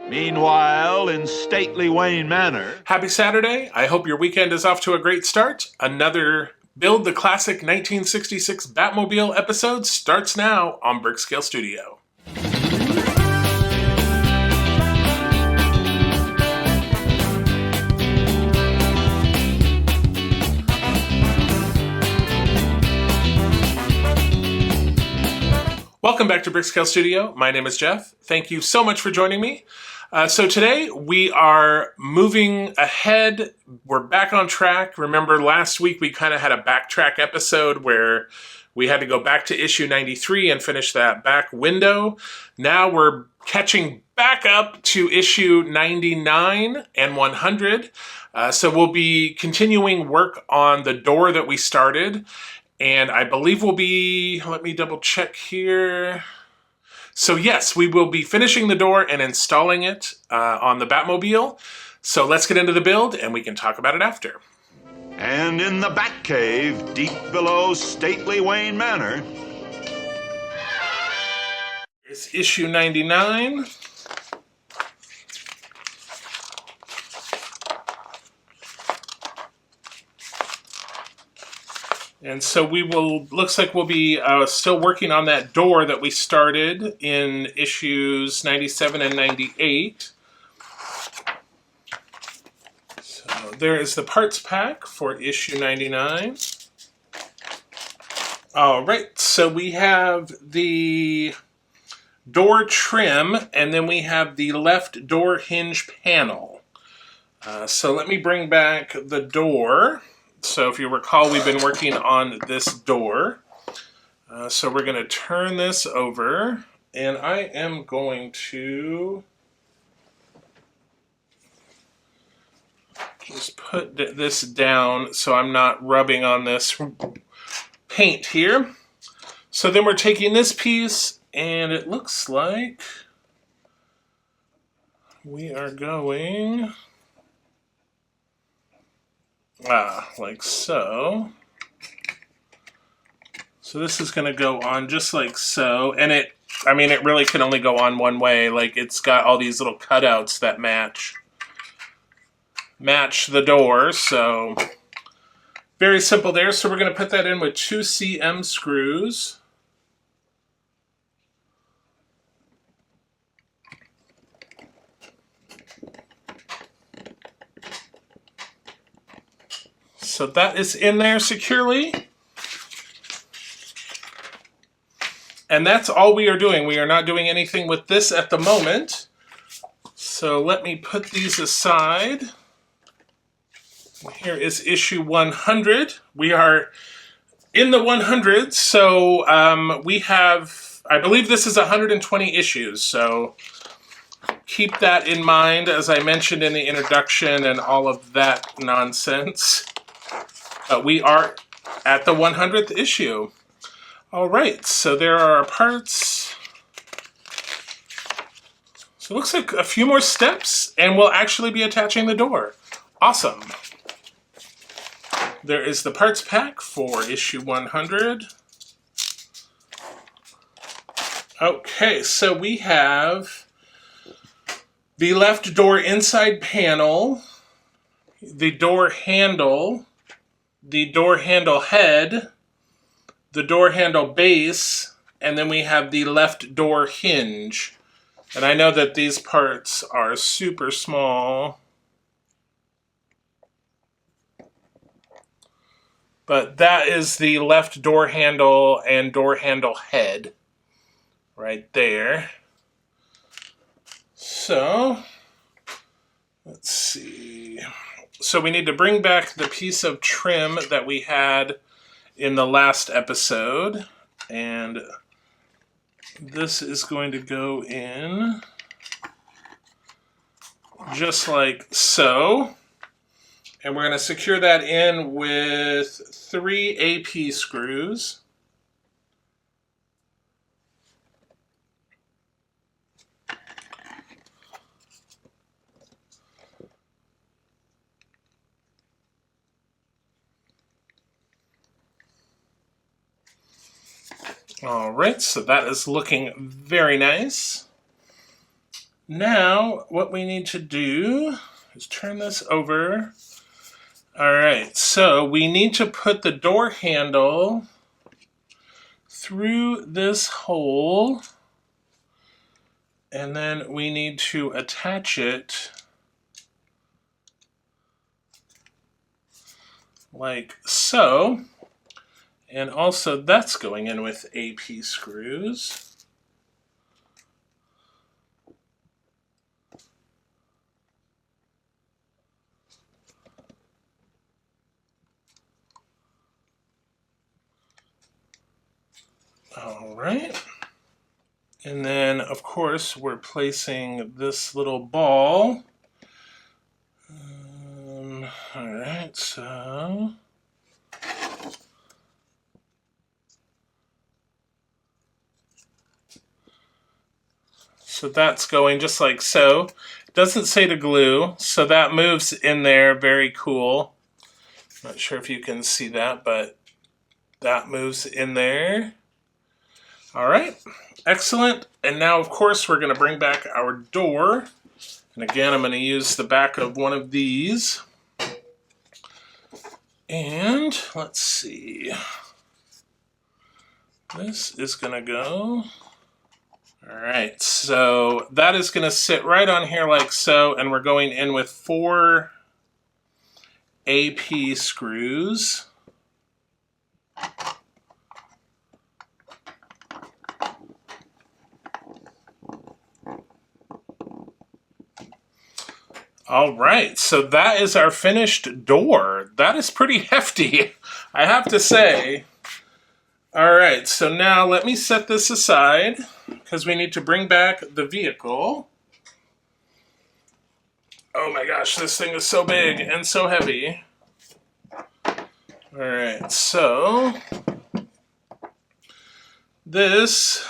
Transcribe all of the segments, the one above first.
Meanwhile, in stately Wayne Manor... Happy Saturday. I hope your weekend is off to a great start. Another Build the Classic 1966 Batmobile episode starts now on BrickScale Studio. Welcome back to BrickScale Studio. My name is Jeff. Thank you so much for joining me. So today we are moving ahead. We're back on track. Remember last week we kind of had a backtrack episode where we had to go back to issue 93 and finish that back window. Now we're catching back up to issue 99 and 100. So we'll be continuing work on the door that we started. And I believe we'll be, let me double check here. So yes, we will be finishing the door and installing it on the Batmobile. So let's get into the build and we can talk about it after. And in the Batcave, deep below stately Wayne Manor... It's issue 99. And so we will, looks like we'll be still working on that door that we started in issues 97 and 98. So there is the parts pack for issue 99. All right, so we have the door trim, and then we have the left door hinge panel. So let me bring back the door. So if you recall, we've been working on this door. So we're going to turn this over, and I am going to just put this down so I'm not rubbing on this paint here. So then we're taking this piece, and it looks like we are going... like so. So this is going to go on just like so. And it really can only go on one way. Like it's got all these little cutouts that match the door. So very simple there. So we're going to put that in with 2 cm screws. So that is in there securely. And that's all we are doing. We are not doing anything with this at the moment. So let me put these aside. Here is issue 100. We are in the 100s. So we have, I believe this is 120 issues. So keep that in mind, as I mentioned in the introduction and all of that nonsense. We are at the 100th issue. All right, so there are our parts. So it looks like a few more steps, and we'll actually be attaching the door. Awesome. There is the parts pack for issue 100. Okay, so we have the left door inside panel, the door handle, the door handle head, the door handle base, and then we have the left door hinge. And I know that these parts are super small, but that is the left door handle and door handle head right there. So let's see. So we need to bring back the piece of trim that we had in the last episode. And this is going to go in just like so. And we're going to secure that in with 3 AP screws. All right, so that is looking very nice. Now, what we need to do is turn this over. All right, so we need to put the door handle through this hole, and then we need to attach it like so. And also that's going in with AP screws. All right. And then, of course, we're placing this little ball. All right, so... So that's going just like so. It doesn't say to glue, so that moves in there. Very cool. Not sure if you can see that, but that moves in there. All right, excellent. And now, of course, we're going to bring back our door. And again, I'm going to use the back of one of these. And let's see. This is going to go. All right, so that is going to sit right on here like so, and we're going in with 4 AP screws. All right, so that is our finished door. That is pretty hefty, I have to say. All right, so now let me set this aside because we need to bring back the vehicle. Oh my gosh, this thing is so big and so heavy. All right, so this...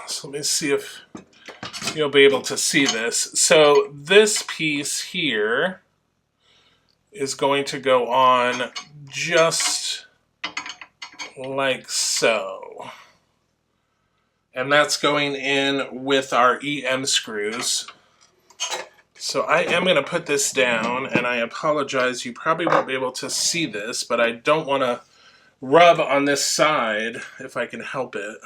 So let me see if you'll be able to see this. So this piece here is going to go on just like so. And that's going in with our EM screws. So I am going to put this down, and I apologize, you probably won't be able to see this, but I don't want to rub on this side if I can help it.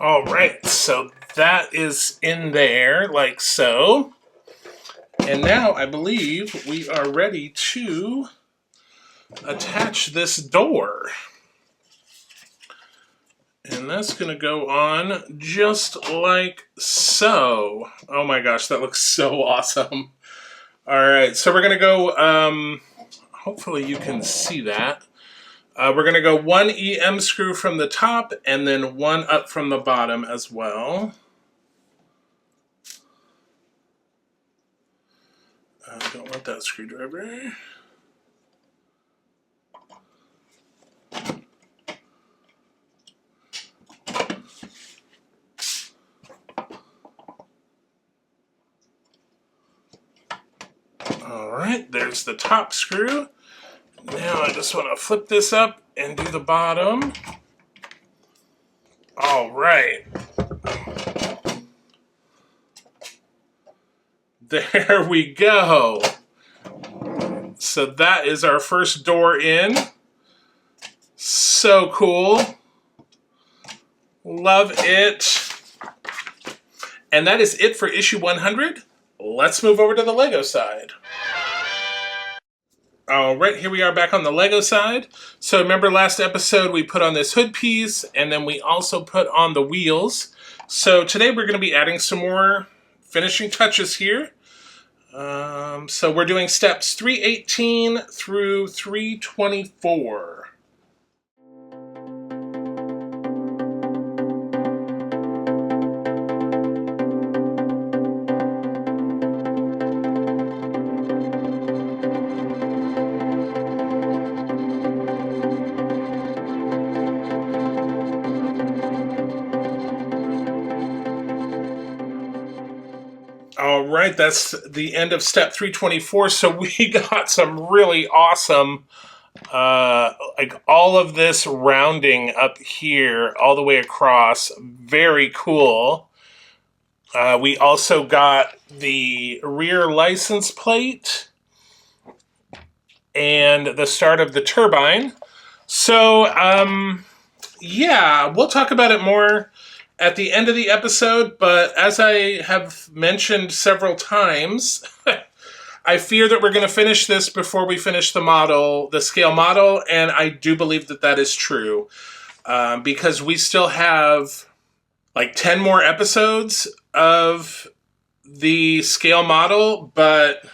All right, so that is in there like so. And now I believe we are ready to attach this door. And that's going to go on just like so. Oh my gosh, that looks so awesome. All right, so we're going to go, hopefully you can see that. We're going to go 1 EM screw from the top and then 1 up from the bottom as well. I don't want that screwdriver. All right, there's the top screw. Now I just want to flip this up and do the bottom. All right. There we go. So that is our first door in. So cool. Love it. And that is it for issue 100. Let's move over to the Lego side. All right, here we are back on the Lego side. So remember last episode we put on this hood piece and then we also put on the wheels. So today we're going to be adding some more finishing touches here. So we're doing steps 318 through 324. All right, that's the end of step 324. So we got some really awesome, like all of this rounding up here all the way across. Very cool. We also got the rear license plate and the start of the turbine. So, yeah, we'll talk about it more at the end of the episode, but as I have mentioned several times, I fear that we're going to finish this before we finish the model, the scale model, and I do believe that that is true, because we still have like 10 more episodes of the scale model, but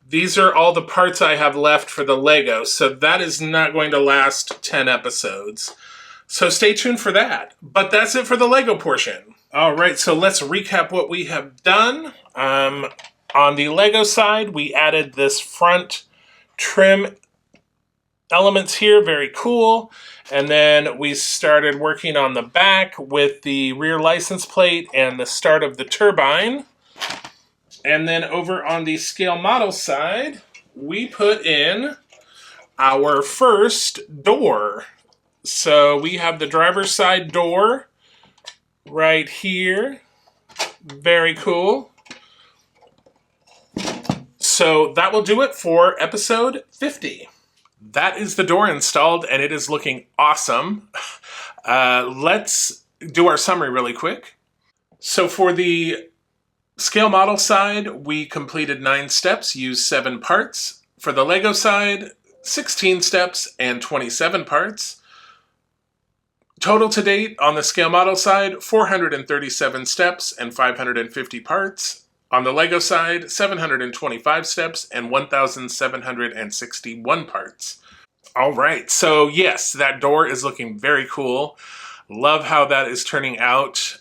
these are all the parts I have left for the Lego, so that is not going to last 10 episodes. So stay tuned for that. But that's it for the Lego portion. All right, so let's recap what we have done. On the Lego side, we added this front trim elements here, very cool. And then we started working on the back with the rear license plate and the start of the turbine. And then over on the scale model side, we put in our first door. So we have the driver's side door right here. Very cool. So that will do it for episode 50. That is the door installed, and it is looking awesome. Let's do our summary really quick. So for the scale model side, we completed 9 steps, used 7 parts. For the Lego side, 16 steps and 27 parts. Total to date on the scale model side, 437 steps and 550 parts. On the Lego side, 725 steps and 1,761 parts. All right, so yes, that door is looking very cool. Love how that is turning out.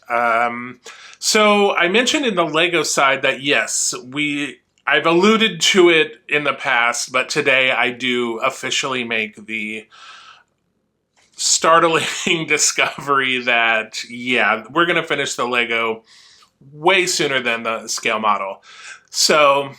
So I mentioned in the Lego side that yes, I've alluded to it in the past, but today I do officially make the startling discovery that, yeah, we're going to finish the Lego way sooner than the scale model. So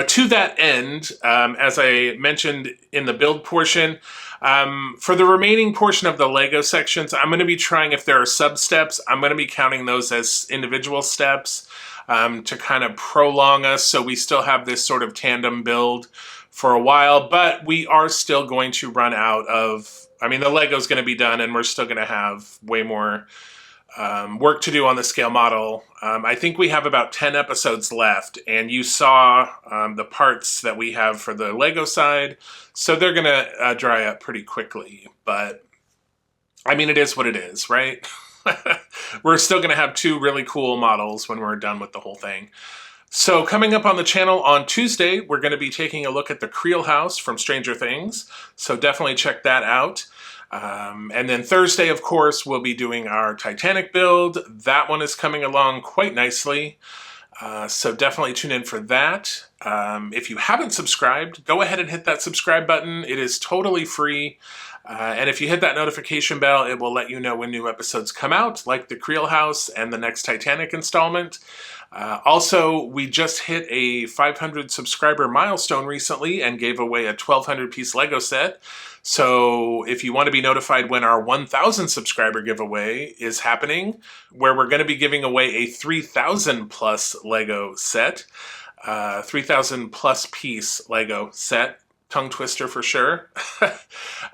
to that end, as I mentioned in the build portion, for the remaining portion of the Lego sections, I'm going to be trying, if there are sub-steps, I'm going to be counting those as individual steps to kind of prolong us, so we still have this sort of tandem build for a while, but we are still going to run out of, I mean, the Lego's going to be done, and we're still going to have way more work to do on the scale model. I think we have about 10 episodes left, and you saw the parts that we have for the Lego side, so they're going to dry up pretty quickly. But, I mean, it is what it is, right? We're still going to have 2 really cool models when we're done with the whole thing. So coming up on the channel on Tuesday, we're going to be taking a look at the Creel house from Stranger Things, so definitely check that out. And then Thursday, of course, we'll be doing our Titanic build. That one is coming along quite nicely, so definitely tune in for that. If you haven't subscribed, go ahead and hit that subscribe button. It is totally free. And if you hit that notification bell, it will let you know when new episodes come out, like the Creel house and the next Titanic installment. Also, we just hit a 500 subscriber milestone recently and gave away a 1,200 piece Lego set. So if you want to be notified when our 1,000 subscriber giveaway is happening, where we're going to be giving away a 3,000 plus Lego set, 3,000 plus piece Lego set, tongue twister for sure. Hit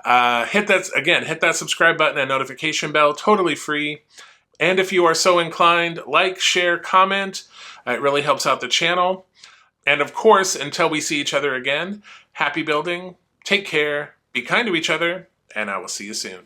that subscribe button and notification bell, totally free. And if you are so inclined, like, share, comment. It really helps out the channel. And of course, until we see each other again, happy building, take care, be kind to each other, and I will see you soon.